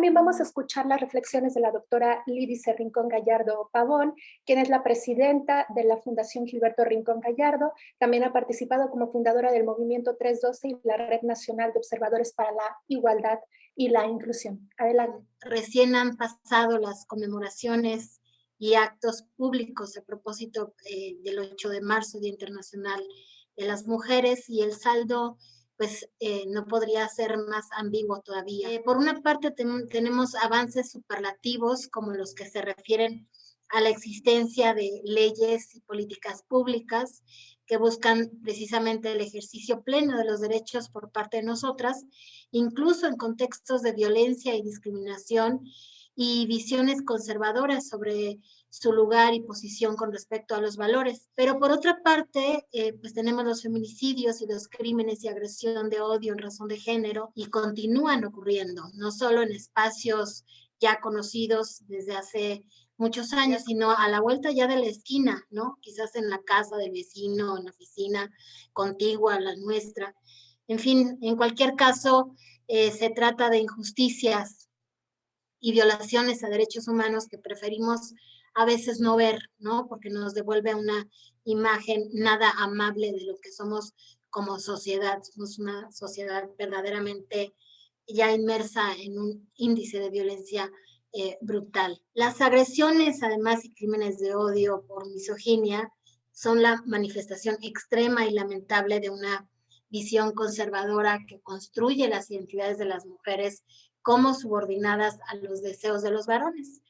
también vamos a escuchar las reflexiones de la doctora Lídice Rincón Gallardo Pavón, quien es la presidenta de la Fundación Gilberto Rincón Gallardo. También ha participado como fundadora del Movimiento 312 y la Red Nacional de Observadores para la Igualdad y la Inclusión. Adelante. Recién han pasado las conmemoraciones y actos públicos a propósito del 8 de marzo, Día Internacional de las Mujeres, y el saldo pues no podría ser más ambiguo todavía. Por una parte tenemos avances superlativos como los que se refieren a la existencia de leyes y políticas públicas que buscan precisamente el ejercicio pleno de los derechos por parte de nosotras, incluso en contextos de violencia y discriminación y visiones conservadoras sobre su lugar y posición con respecto a los valores. Pero por otra parte, pues tenemos los feminicidios y los crímenes y agresión de odio en razón de género, y continúan ocurriendo, no solo en espacios ya conocidos desde hace muchos años, sino a la vuelta ya de la esquina, ¿no? Quizás en la casa del vecino, en la oficina contigua a la nuestra. En fin, en cualquier caso, se trata de injusticias y violaciones a derechos humanos que preferimos a veces no ver, ¿no? Porque nos devuelve una imagen nada amable de lo que somos como sociedad. Somos una sociedad verdaderamente ya inmersa en un índice de violencia brutal. Las agresiones, además, y crímenes de odio por misoginia son la manifestación extrema y lamentable de una visión conservadora que construye las identidades de las mujeres como subordinadas a los deseos de los varones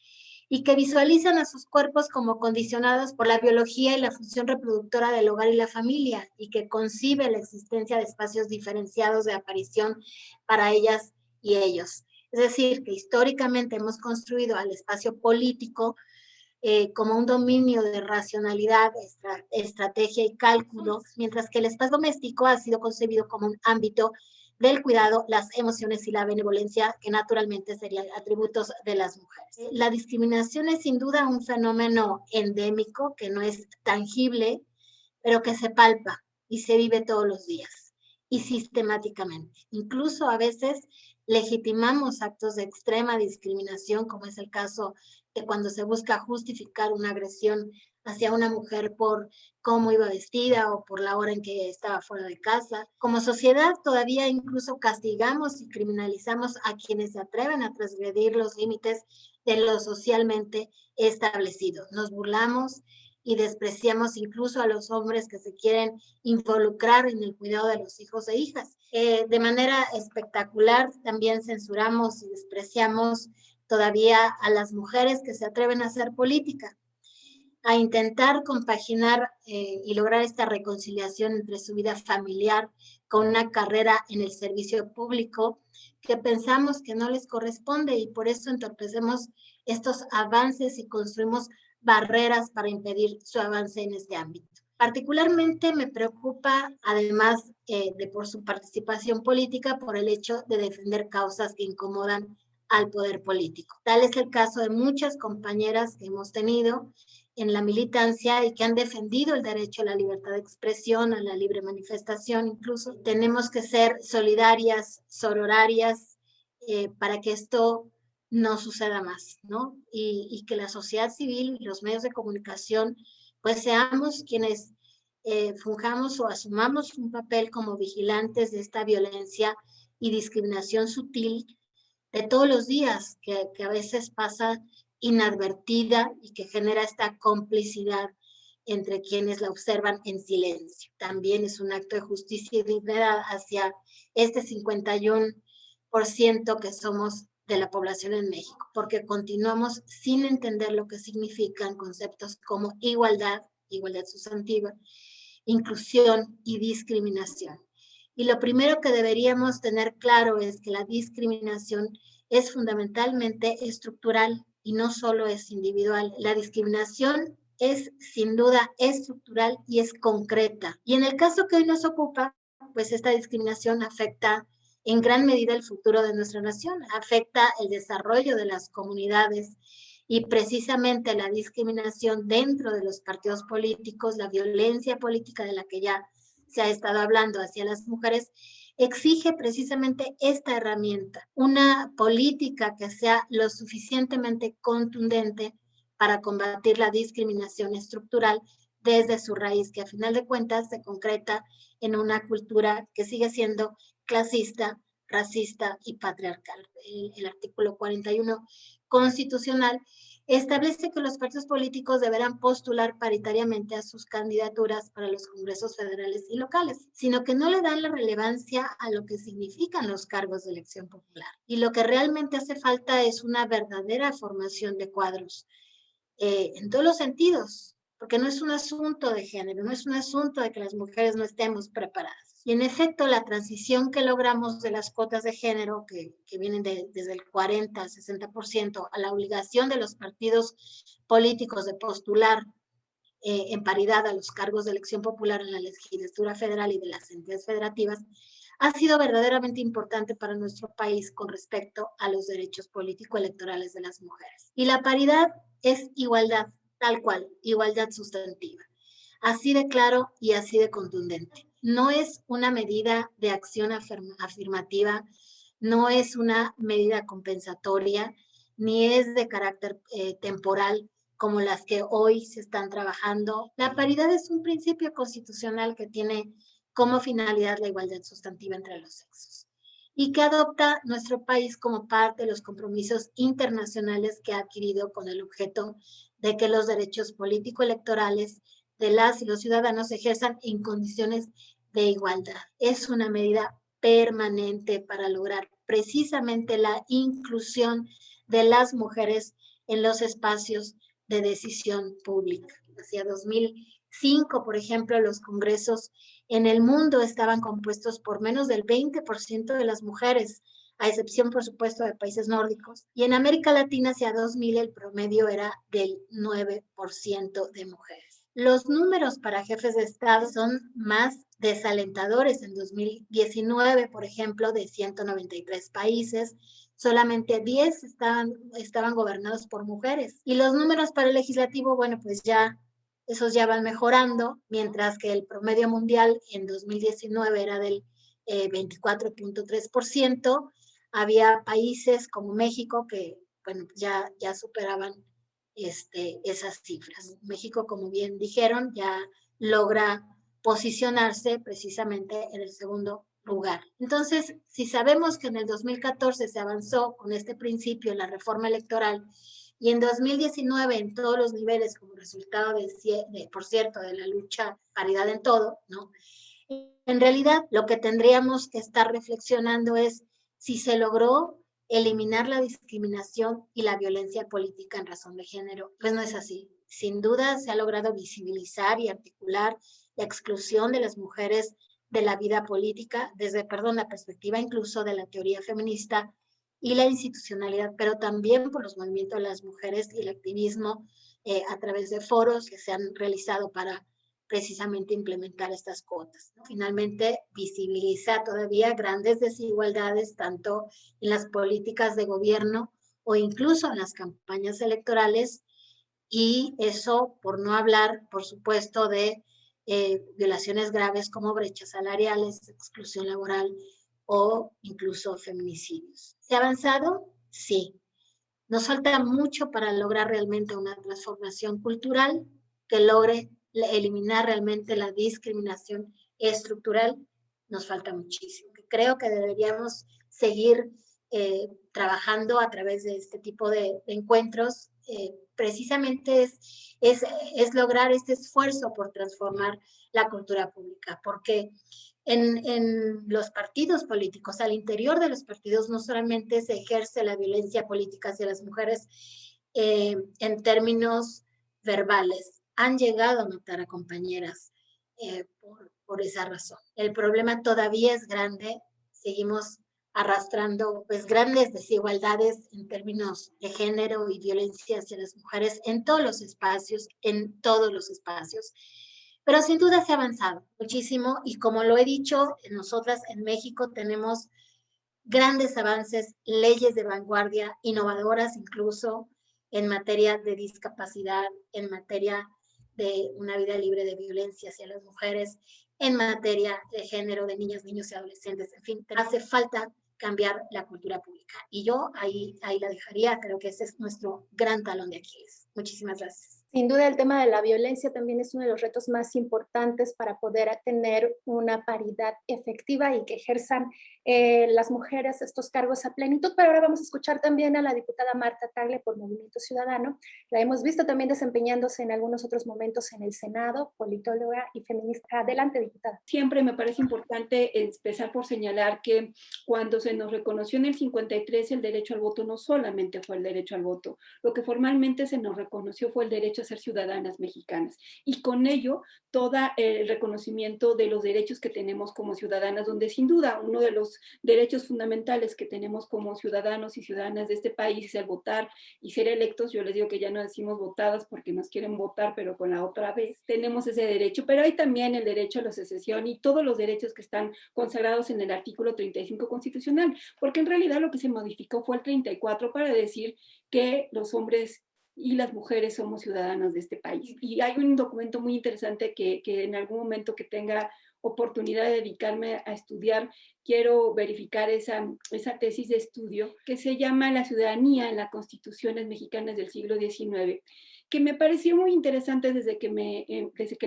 y que visualizan a sus cuerpos como condicionados por la biología y la función reproductora del hogar y la familia, y que concibe la existencia de espacios diferenciados de aparición para ellas y ellos. Es decir, que históricamente hemos construido al espacio político como un dominio de racionalidad, estrategia y cálculo, mientras que el espacio doméstico ha sido concebido como un ámbito del cuidado, las emociones y la benevolencia, que naturalmente serían atributos de las mujeres. La discriminación es sin duda un fenómeno endémico que no es tangible, pero que se palpa y se vive todos los días y sistemáticamente. Incluso a veces legitimamos actos de extrema discriminación, como es el caso de cuando se busca justificar una agresión hacia una mujer por cómo iba vestida o por la hora en que estaba fuera de casa. Como sociedad todavía incluso castigamos y criminalizamos a quienes se atreven a transgredir los límites de lo socialmente establecido. Nos burlamos y despreciamos incluso a los hombres que se quieren involucrar en el cuidado de los hijos e hijas. De manera espectacular también censuramos y despreciamos todavía a las mujeres que se atreven a hacer política, a intentar compaginar y lograr esta reconciliación entre su vida familiar con una carrera en el servicio público que pensamos que no les corresponde, y por eso entorpecemos estos avances y construimos barreras para impedir su avance en este ámbito. Particularmente me preocupa, además de por su participación política, por el hecho de defender causas que incomodan al poder político. Tal es el caso de muchas compañeras que hemos tenido en la militancia y que han defendido el derecho a la libertad de expresión, a la libre manifestación. Incluso tenemos que ser solidarias, sororarias, para que esto no suceda más, ¿no? Y que la sociedad civil y los medios de comunicación pues seamos quienes fungamos o asumamos un papel como vigilantes de esta violencia y discriminación sutil de todos los días, que a veces pasa inadvertida y que genera esta complicidad entre quienes la observan en silencio. También es un acto de justicia y dignidad hacia este 51% que somos de la población en México, porque continuamos sin entender lo que significan conceptos como igualdad, igualdad sustantiva, inclusión y discriminación. Y lo primero que deberíamos tener claro es que la discriminación es fundamentalmente estructural y no solo es individual. La discriminación es sin duda estructural y es concreta. Y en el caso que hoy nos ocupa, pues esta discriminación afecta en gran medida el futuro de nuestra nación, afecta el desarrollo de las comunidades, y precisamente la discriminación dentro de los partidos políticos, la violencia política de la que ya se ha estado hablando hacia las mujeres, exige precisamente esta herramienta, una política que sea lo suficientemente contundente para combatir la discriminación estructural desde su raíz, que a final de cuentas se concreta en una cultura que sigue siendo clasista, racista y patriarcal. El artículo 41 constitucional establece que los partidos políticos deberán postular paritariamente a sus candidaturas para los congresos federales y locales, sino que no le dan la relevancia a lo que significan los cargos de elección popular. Y lo que realmente hace falta es una verdadera formación de cuadros, en todos los sentidos, porque no es un asunto de género, no es un asunto de que las mujeres no estemos preparadas. Y en efecto, la transición que logramos de las cuotas de género, que vienen desde el 40 al 60%, a la obligación de los partidos políticos de postular en paridad a los cargos de elección popular en la legislatura federal y de las entidades federativas, ha sido verdaderamente importante para nuestro país con respecto a los derechos político-electorales de las mujeres. Y la paridad es igualdad, tal cual, igualdad sustantiva. Así de claro y así de contundente. No es una medida de acción afirmativa, no es una medida compensatoria, ni es de carácter temporal como las que hoy se están trabajando. La paridad es un principio constitucional que tiene como finalidad la igualdad sustantiva entre los sexos y que adopta nuestro país como parte de los compromisos internacionales que ha adquirido con el objeto de que los derechos político-electorales de las y los ciudadanos se ejerzan en condiciones de igualdad. Es una medida permanente para lograr precisamente la inclusión de las mujeres en los espacios de decisión pública. Hacia 2005, por ejemplo, los congresos en el mundo estaban compuestos por menos del 20% de las mujeres, a excepción, por supuesto, de países nórdicos. Y en América Latina, hacia 2000, el promedio era del 9% de mujeres. Los números para jefes de Estado son más desalentadores. En 2019, por ejemplo, de 193 países, solamente 10 estaban gobernados por mujeres. Y los números para el legislativo, bueno, pues ya esos ya van mejorando, mientras que el promedio mundial en 2019 era del 24.3%. Había países como México que, bueno, ya superaban esas cifras. México, como bien dijeron, ya logra posicionarse precisamente en el segundo lugar. Entonces, si sabemos que en el 2014 se avanzó con este principio en la reforma electoral y en 2019 en todos los niveles como resultado por cierto, de la lucha paridad en todo, ¿no? En realidad, lo que tendríamos que estar reflexionando es si se logró eliminar la discriminación y la violencia política en razón de género. Pues no es así. Sin duda se ha logrado visibilizar y articular la exclusión de las mujeres de la vida política desde, la perspectiva incluso de la teoría feminista y la institucionalidad, pero también por los movimientos de las mujeres y el activismo a través de foros que se han realizado para precisamente implementar estas cuotas. Finalmente, visibiliza todavía grandes desigualdades tanto en las políticas de gobierno o incluso en las campañas electorales, y eso por no hablar, por supuesto, de violaciones graves como brechas salariales, exclusión laboral o incluso feminicidios. ¿Se ha avanzado? Sí. Nos falta mucho para lograr realmente una transformación cultural que logre eliminar realmente la discriminación estructural. Nos falta muchísimo. Creo que deberíamos seguir trabajando a través de este tipo de encuentros. Precisamente es lograr este esfuerzo por transformar la cultura pública, porque en los partidos políticos, al interior de los partidos, no solamente se ejerce la violencia política hacia las mujeres en términos verbales, han llegado a matar a compañeras por esa razón. El problema todavía es grande, seguimos arrastrando pues grandes desigualdades en términos de género y violencia hacia las mujeres en todos los espacios, pero sin duda se ha avanzado muchísimo y como lo he dicho, nosotras en México tenemos grandes avances, leyes de vanguardia, innovadoras incluso en materia de discapacidad, en materia de una vida libre de violencia hacia las mujeres, en materia de género, de niñas, niños y adolescentes. En fin, hace falta cambiar la cultura pública. Y yo ahí la dejaría, creo que ese es nuestro gran talón de Aquiles. Muchísimas gracias. Sin duda el tema de la violencia también es uno de los retos más importantes para poder tener una paridad efectiva y que ejerzan las mujeres estos cargos a plenitud. Pero ahora vamos a escuchar también a la diputada Marta Tagle por Movimiento Ciudadano. La hemos visto también desempeñándose en algunos otros momentos en el Senado, politóloga y feminista. Adelante, diputada. Siempre me parece importante empezar por señalar que cuando se nos reconoció en el 53 el derecho al voto, no solamente fue el derecho al voto, lo que formalmente se nos reconoció fue el derecho a ser ciudadanas mexicanas, y con ello todo el reconocimiento de los derechos que tenemos como ciudadanas, donde sin duda uno de los derechos fundamentales que tenemos como ciudadanos y ciudadanas de este país es el votar y ser electos. Yo les digo que ya no decimos votadas porque nos quieren votar, pero con la otra vez tenemos ese derecho, pero hay también el derecho a la secesión y todos los derechos que están consagrados en el artículo 35 constitucional, porque en realidad lo que se modificó fue el 34 para decir que los hombres y las mujeres somos ciudadanos de este país. Y hay un documento muy interesante que en algún momento que tenga oportunidad de dedicarme a estudiar, quiero verificar esa tesis de estudio que se llama La ciudadanía en las constituciones mexicanas del siglo XIX, que me pareció muy interesante desde que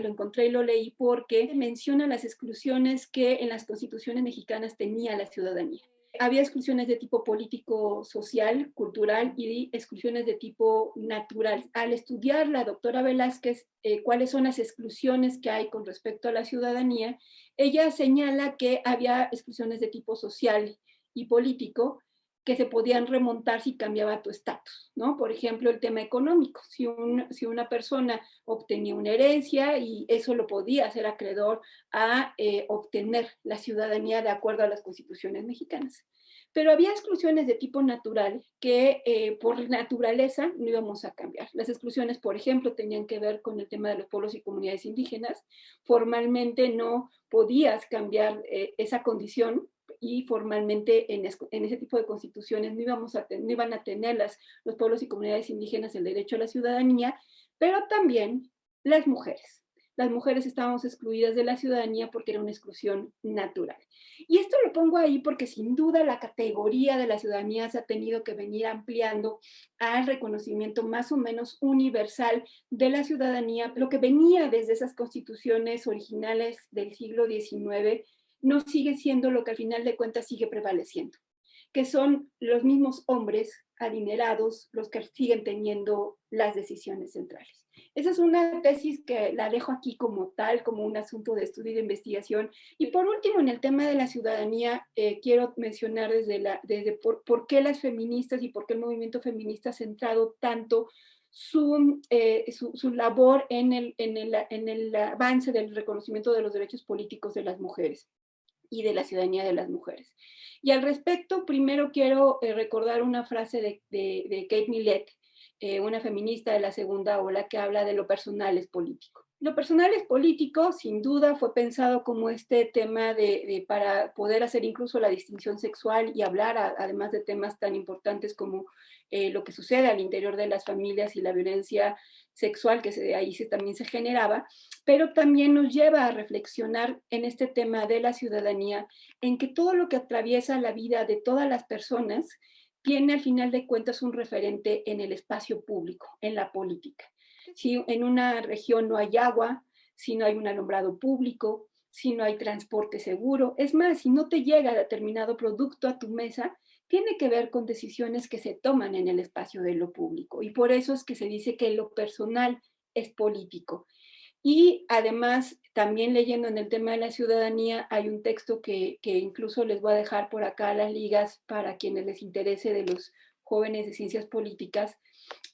lo encontré y lo leí, porque menciona las exclusiones que en las constituciones mexicanas tenía la ciudadanía. Había exclusiones de tipo político, social, cultural y exclusiones de tipo natural. Al estudiar la doctora Velázquez cuáles son las exclusiones que hay con respecto a la ciudadanía, ella señala que había exclusiones de tipo social y político que se podían remontar si cambiaba tu estatus, ¿no? Por ejemplo, el tema económico. Si una persona obtenía una herencia y eso lo podía hacer acreedor a obtener la ciudadanía de acuerdo a las constituciones mexicanas. Pero había exclusiones de tipo natural que por naturaleza no íbamos a cambiar. Las exclusiones, por ejemplo, tenían que ver con el tema de los pueblos y comunidades indígenas. Formalmente no podías cambiar esa condición y formalmente en ese tipo de constituciones no iban a tener los pueblos y comunidades indígenas el derecho a la ciudadanía, pero también las mujeres. Las mujeres estábamos excluidas de la ciudadanía porque era una exclusión natural. Y esto lo pongo ahí porque sin duda la categoría de la ciudadanía se ha tenido que venir ampliando al reconocimiento más o menos universal de la ciudadanía. Lo que venía desde esas constituciones originales del siglo XIX no sigue siendo lo que al final de cuentas sigue prevaleciendo, que son los mismos hombres adinerados los que siguen teniendo las decisiones centrales. Esa es una tesis que la dejo aquí como tal, como un asunto de estudio y de investigación. Y por último, en el tema de la ciudadanía, quiero mencionar desde por qué las feministas y por qué el movimiento feminista ha centrado tanto su labor en el avance del reconocimiento de los derechos políticos de las mujeres y de la ciudadanía de las mujeres. Y al respecto, primero quiero recordar una frase de Kate Millett, una feminista de la segunda ola, que habla de lo personal es político. Lo personal es político, sin duda, fue pensado como este tema para poder hacer incluso la distinción sexual y hablar además de temas tan importantes como lo que sucede al interior de las familias y la violencia sexual que ahí también se generaba, pero también nos lleva a reflexionar en este tema de la ciudadanía, en que todo lo que atraviesa la vida de todas las personas tiene al final de cuentas un referente en el espacio público, en la política. Si en una región no hay agua, si no hay un alumbrado público, si no hay transporte seguro, es más, si no te llega determinado producto a tu mesa, tiene que ver con decisiones que se toman en el espacio de lo público. Y por eso es que se dice que lo personal es político. Y además, también leyendo en el tema de la ciudadanía, hay un texto que incluso les voy a dejar por acá las ligas para quienes les interese, de los jóvenes de ciencias políticas,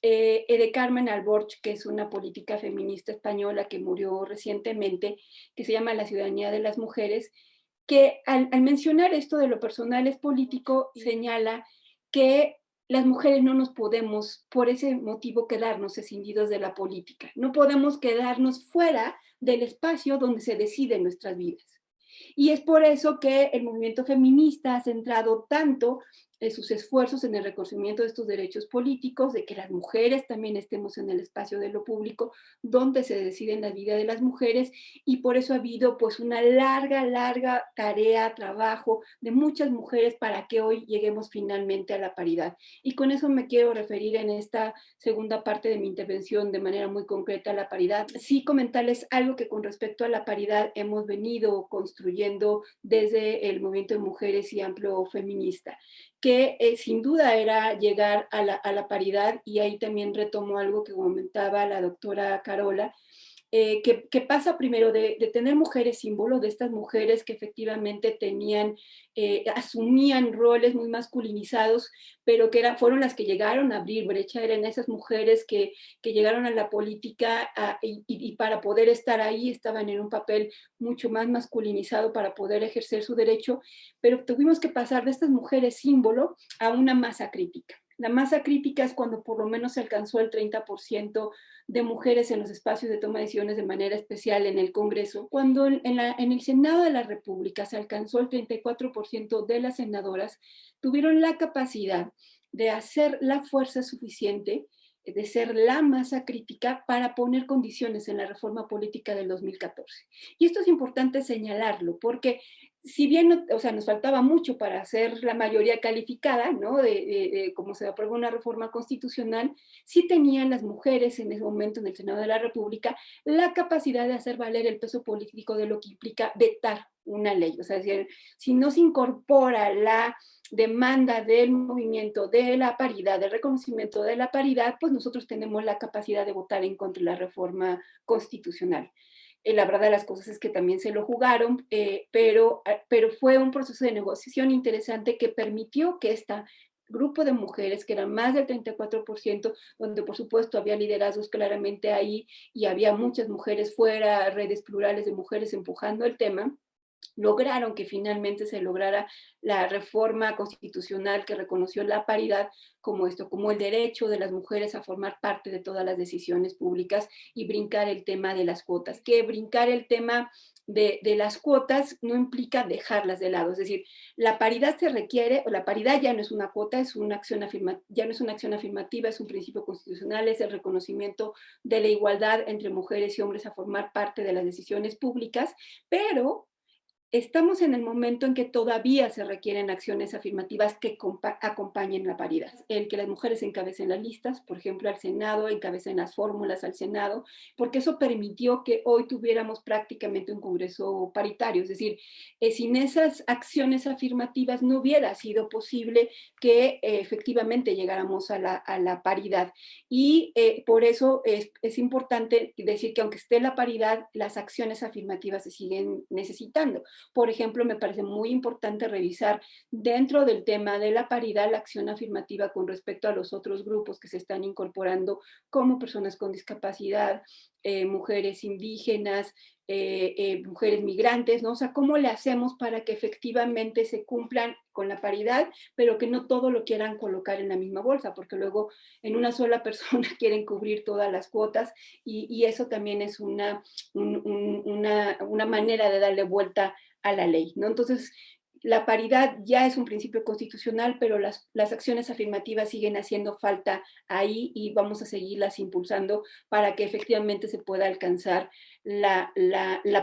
de Carmen Alborch, que es una política feminista española que murió recientemente, que se llama La ciudadanía de las mujeres, que al mencionar esto de lo personal es político, señala que las mujeres no nos podemos, por ese motivo, quedarnos escindidos de la política. No podemos quedarnos fuera del espacio donde se deciden nuestras vidas. Y es por eso que el movimiento feminista ha centrado tanto sus esfuerzos en el reconocimiento de estos derechos políticos, de que las mujeres también estemos en el espacio de lo público, donde se decide en la vida de las mujeres, y por eso ha habido pues una larga tarea, trabajo de muchas mujeres para que hoy lleguemos finalmente a la paridad. Y con eso me quiero referir en esta segunda parte de mi intervención de manera muy concreta a la paridad. Sí comentarles algo que con respecto a la paridad hemos venido construyendo desde el movimiento de mujeres y amplio feminista, que sin duda era llegar a la paridad, y ahí también retomo algo que comentaba la doctora Carola, que pasa primero de tener mujeres símbolo, de estas mujeres que efectivamente tenían, asumían roles muy masculinizados, pero que fueron las que llegaron a abrir brecha, eran esas mujeres que llegaron a la política y para poder estar ahí estaban en un papel mucho más masculinizado para poder ejercer su derecho, pero tuvimos que pasar de estas mujeres símbolo a una masa crítica. La masa crítica es cuando por lo menos se alcanzó el 30% de mujeres en los espacios de toma de decisiones, de manera especial en el Congreso. Cuando en el Senado de la República se alcanzó el 34% de las senadoras, tuvieron la capacidad de hacer la fuerza suficiente, de ser la masa crítica para poner condiciones en la reforma política del 2014. Y esto es importante señalarlo, porque si bien, o sea, nos faltaba mucho para hacer la mayoría calificada, ¿no? De cómo se aprueba una reforma constitucional, sí tenían las mujeres en ese momento en el Senado de la República la capacidad de hacer valer el peso político de lo que implica vetar una ley. O sea, si no se incorpora la demanda del movimiento de la paridad, del reconocimiento de la paridad, pues nosotros tenemos la capacidad de votar en contra de la reforma constitucional. La verdad de las cosas es que también se lo jugaron, pero fue un proceso de negociación interesante que permitió que este grupo de mujeres, que eran más del 34%, donde por supuesto había liderazgos claramente ahí y había muchas mujeres fuera, redes plurales de mujeres empujando el tema, lograron que finalmente se lograra la reforma constitucional que reconoció la paridad como esto, como el derecho de las mujeres a formar parte de todas las decisiones públicas, y brincar el tema de las cuotas, que brincar el tema de las cuotas no implica dejarlas de lado, es decir, la paridad se requiere, o la paridad ya no es una cuota, es una acción ya no es una acción afirmativa, es un principio constitucional, es el reconocimiento de la igualdad entre mujeres y hombres a formar parte de las decisiones públicas, pero estamos en el momento en que todavía se requieren acciones afirmativas que acompañen la paridad. El que las mujeres encabecen las listas, por ejemplo, al Senado, encabecen las fórmulas al Senado, porque eso permitió que hoy tuviéramos prácticamente un Congreso paritario. Es decir, sin esas acciones afirmativas no hubiera sido posible que efectivamente llegáramos a la paridad. Y por eso es importante decir que aunque esté la paridad, las acciones afirmativas se siguen necesitando. Por ejemplo, me parece muy importante revisar dentro del tema de la paridad la acción afirmativa con respecto a los otros grupos que se están incorporando, como personas con discapacidad, mujeres indígenas, mujeres migrantes, ¿no? O sea, ¿cómo le hacemos para que efectivamente se cumplan con la paridad, pero que no todo lo quieran colocar en la misma bolsa? Porque luego en una sola persona quieren cubrir todas las cuotas, y eso también es una manera de darle vuelta a la ley, ¿no? Entonces, la paridad ya es un principio constitucional, pero las acciones afirmativas siguen haciendo falta ahí, y vamos a seguirlas impulsando para que efectivamente se pueda alcanzar la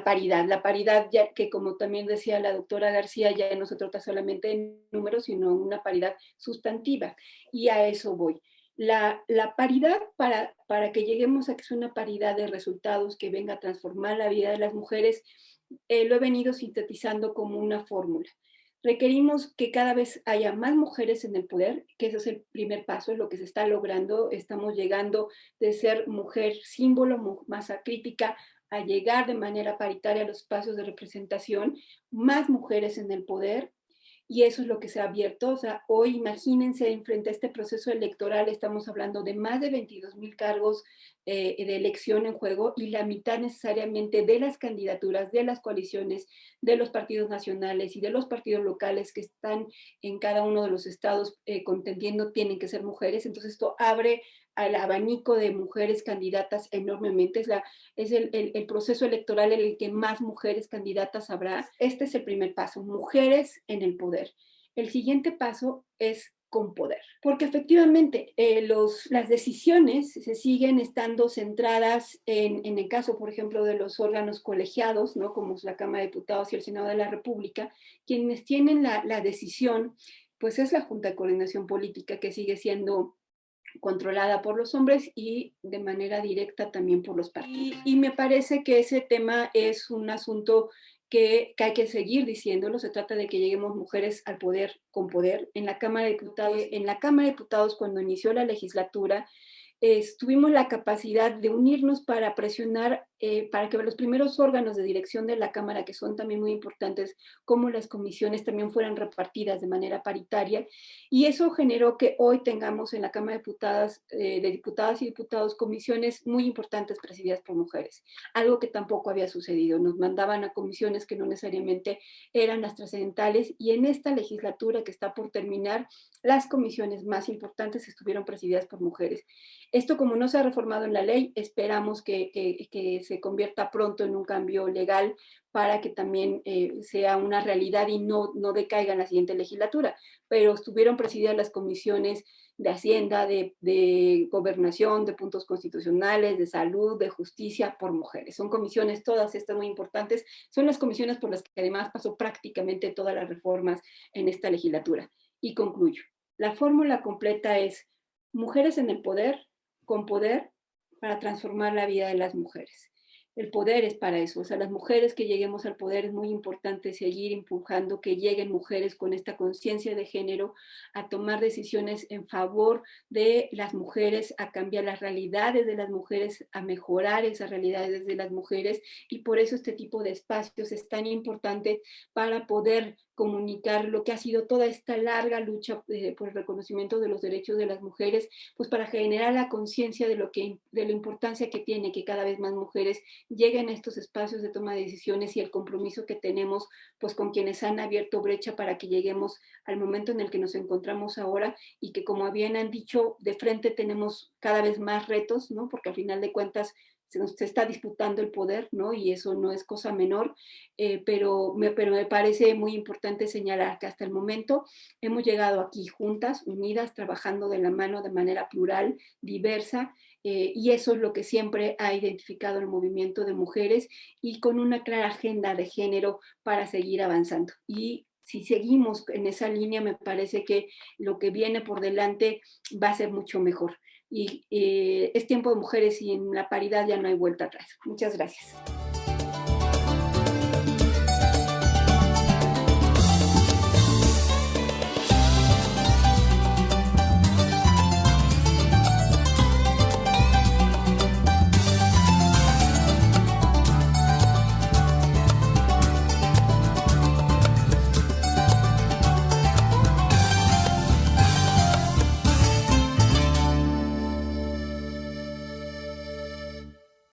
paridad. La paridad, ya que como también decía la doctora García, ya no se trata solamente de números, sino una paridad sustantiva, y a eso voy. La paridad, para que lleguemos a que sea una paridad de resultados que venga a transformar la vida de las mujeres, lo he venido sintetizando como una fórmula. Requerimos que cada vez haya más mujeres en el poder, que ese es el primer paso, es lo que se está logrando. Estamos llegando de ser mujer símbolo, masa crítica, a llegar de manera paritaria a los espacios de representación, más mujeres en el poder, y eso es lo que se ha abierto. O sea, hoy imagínense, frente a este proceso electoral, estamos hablando de más de 22,000 cargos de elección en juego, y la mitad necesariamente de las candidaturas, de las coaliciones, de los partidos nacionales y de los partidos locales que están en cada uno de los estados contendiendo, tienen que ser mujeres. Entonces esto abre al abanico de mujeres candidatas enormemente. Es el proceso electoral en el que más mujeres candidatas habrá. Este es el primer paso, mujeres en el poder. el siguiente paso es con poder, porque efectivamente las decisiones se siguen estando centradas en el caso, por ejemplo, de los órganos colegiados, ¿no? Como es la Cámara de Diputados y el Senado de la República, quienes tienen la decisión, pues es la Junta de Coordinación Política, que sigue siendo controlada por los hombres y de manera directa también por los partidos. Y me parece que ese tema es un asunto que hay que seguir diciéndolo. Se trata de que lleguemos mujeres al poder con poder. En la Cámara de Diputados, cuando inició la legislatura, tuvimos la capacidad de unirnos para presionar para que los primeros órganos de dirección de la Cámara, que son también muy importantes, como las comisiones, también fueran repartidas de manera paritaria. Y eso generó que hoy tengamos en la Cámara de Diputadas y Diputados comisiones muy importantes presididas por mujeres, algo que tampoco había sucedido. Nos mandaban a comisiones que no necesariamente eran las trascendentales, y en esta legislatura que está por terminar, las comisiones más importantes estuvieron presididas por mujeres. Esto, como no se ha reformado en la ley, esperamos que se convierta pronto en un cambio legal para que también sea una realidad y no decaiga en la siguiente legislatura. Pero estuvieron presididas las comisiones de Hacienda, de Gobernación, de Puntos Constitucionales, de Salud, de Justicia, por mujeres. Son comisiones, todas estas muy importantes, son las comisiones por las que además pasó prácticamente todas las reformas en esta legislatura. Y concluyo. La fórmula completa es mujeres en el poder, con poder, para transformar la vida de las mujeres. El poder es para eso, o sea, las mujeres que lleguemos al poder es muy importante seguir empujando que lleguen mujeres con esta conciencia de género a tomar decisiones en favor de las mujeres, a cambiar las realidades de las mujeres, a mejorar esas realidades de las mujeres, y por eso este tipo de espacios es tan importante para poder comunicar lo que ha sido toda esta larga lucha por el reconocimiento de los derechos de las mujeres, pues para generar la conciencia de la importancia que tiene que cada vez más mujeres lleguen a estos espacios de toma de decisiones, y el compromiso que tenemos pues con quienes han abierto brecha para que lleguemos al momento en el que nos encontramos ahora, y que, como bien han dicho, de frente tenemos cada vez más retos, ¿no? Porque al final de cuentas se está disputando el poder, ¿no? Y eso no es cosa menor, pero me parece muy importante señalar que hasta el momento hemos llegado aquí juntas, unidas, trabajando de la mano de manera plural, diversa, y eso es lo que siempre ha identificado el movimiento de mujeres, y con una clara agenda de género para seguir avanzando. Y si seguimos en esa línea, me parece que lo que viene por delante va a ser mucho mejor. Y es tiempo de mujeres, y en la paridad ya no hay vuelta atrás. Muchas gracias.